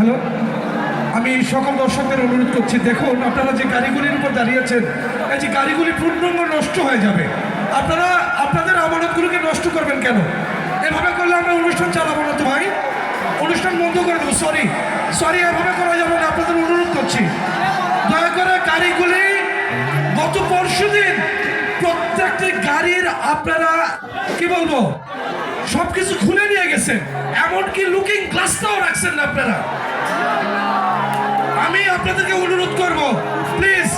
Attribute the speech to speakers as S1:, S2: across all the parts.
S1: Hello, আমি সকল দর্শকদের অনুরোধ করছি, দেখুন আপনারা যে গাড়িগুলির উপর দাঁড়িয়েছেন, এই যে গাড়িগুলি পূর্ণাঙ্গ নষ্ট হয়ে যাবে। আপনারা আপনাদের আমানতগুলোকে নষ্ট করবেন কেন? এভাবে করলে আমরা অনুষ্ঠান চালাবো না তো ভাই, অনুষ্ঠান বন্ধ করে দেবো। সরি, এভাবে করা যাবে না, আপনাদের অনুরোধ করছি দয়া করে গাড়িগুলি গত পরশুদিন প্রত্যেকটি গাড়ির আপনারা কি বলবো সবকিছু খুলে নিয়ে গেছেন, এমনকি লুকিং গ্লাসটাও রাখছেন না আপনারা। আমি আপনাদেরকে অনুরোধ করব, প্লিজ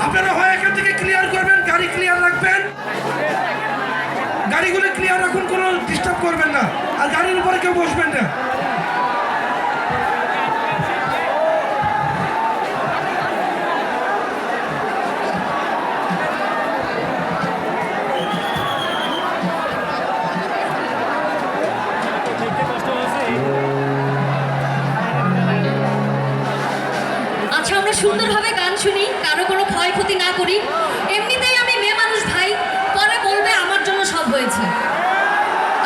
S1: আপনারা হয় এখান থেকে ক্লিয়ার করবেন, গাড়ি ক্লিয়ার রাখবেন, গাড়িগুলো ক্লিয়ার রাখুন, কোনো ডিস্টার্ব করবেন না, আর গাড়ির উপরে কেউ বসবেন না।
S2: আচ্ছা, আমরা সুন্দরভাবে গান শুনি, কারো কোনো ক্ষয়ক্ষতি না করি। এমনিতেই আমি মেয়ে মানুষ ভাই, পরে বলবে আমার জন্য সব হয়েছে।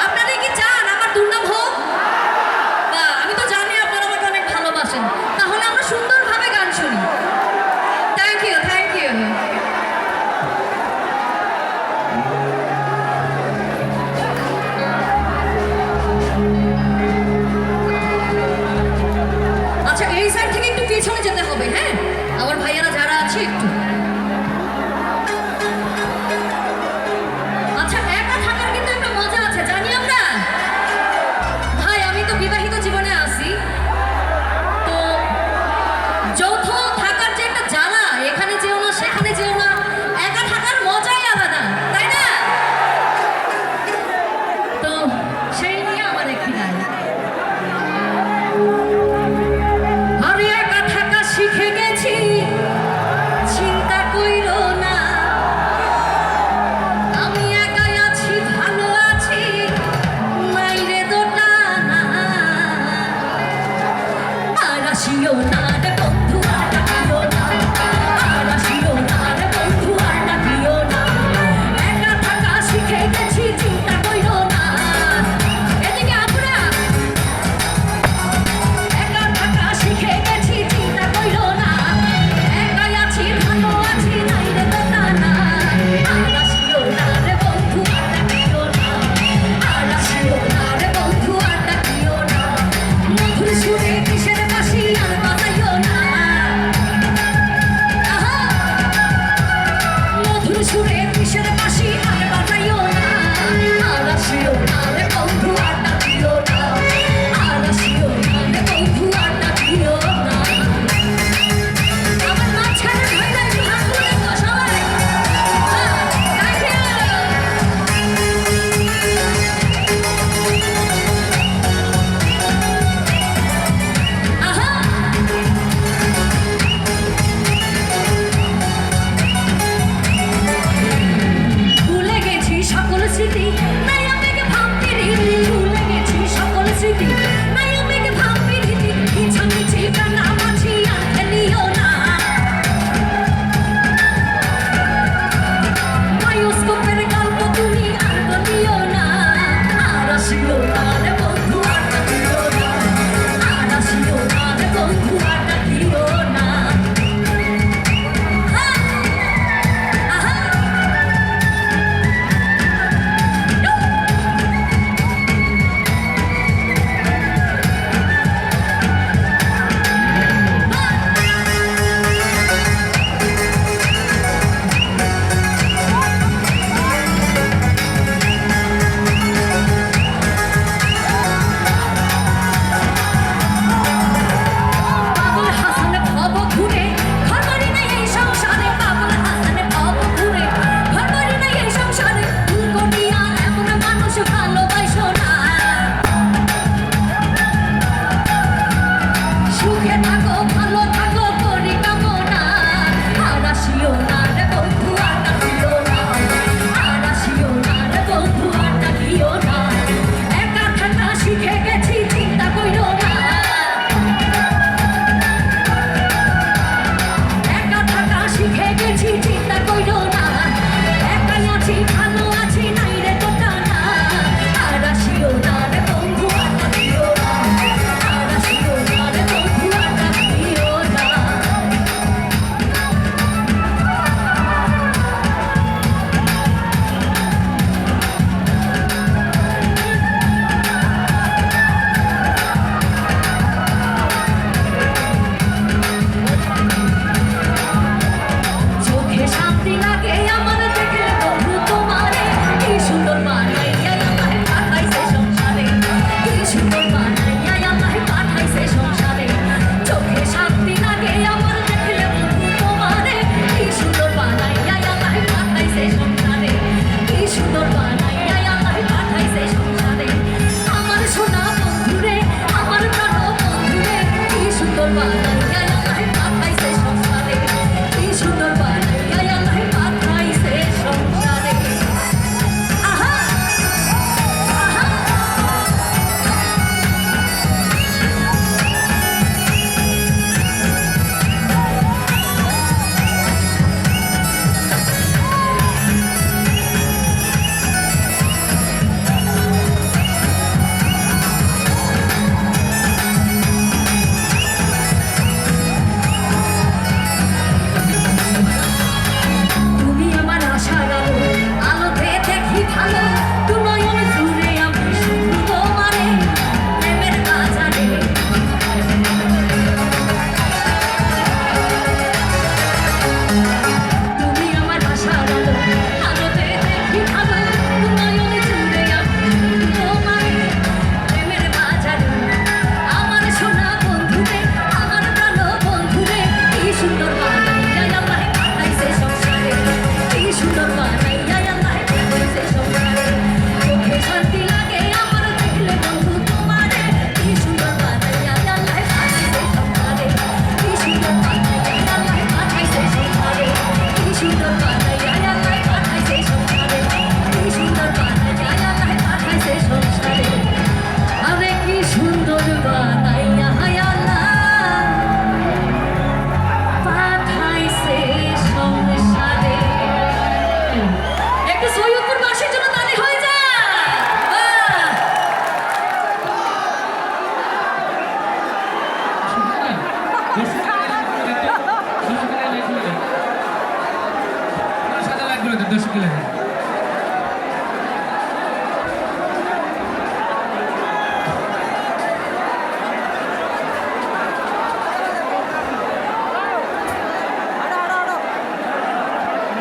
S2: আপনারা কি চান আমার দুর্নাম হোক? বা আমি তো জানি আপনারা আমাকে অনেক ভালোবাসেন, তাহলে আমরা সুন্দরভাবে গান শুনি। Thank you, thank you. আচ্ছা, এই সাইড থেকে একটু পেছনে যেতে হবে, হ্যাঁ? আমার ভাইয়ারা যারা আছে একটু। আচ্ছা, একা থাকার কিন্তু একটা মজা আছে, জানি আমরা। ভাই, আমি তো বিবাহিত জীবনে আছি, তো যৌথ থাকার যে একটা জ্বালা, এখানে যেও না সেখানে যেও না, একা থাকার মজাই আলাদা, তাই না? তো সেই নিয়ে আমার একটি গান। আমি একা থাকা শিখে গেছি, চিন্তা কইরো না, আমি একাই আছি, ভালো আছি, মাইরে দোটানা, আর আসিও না।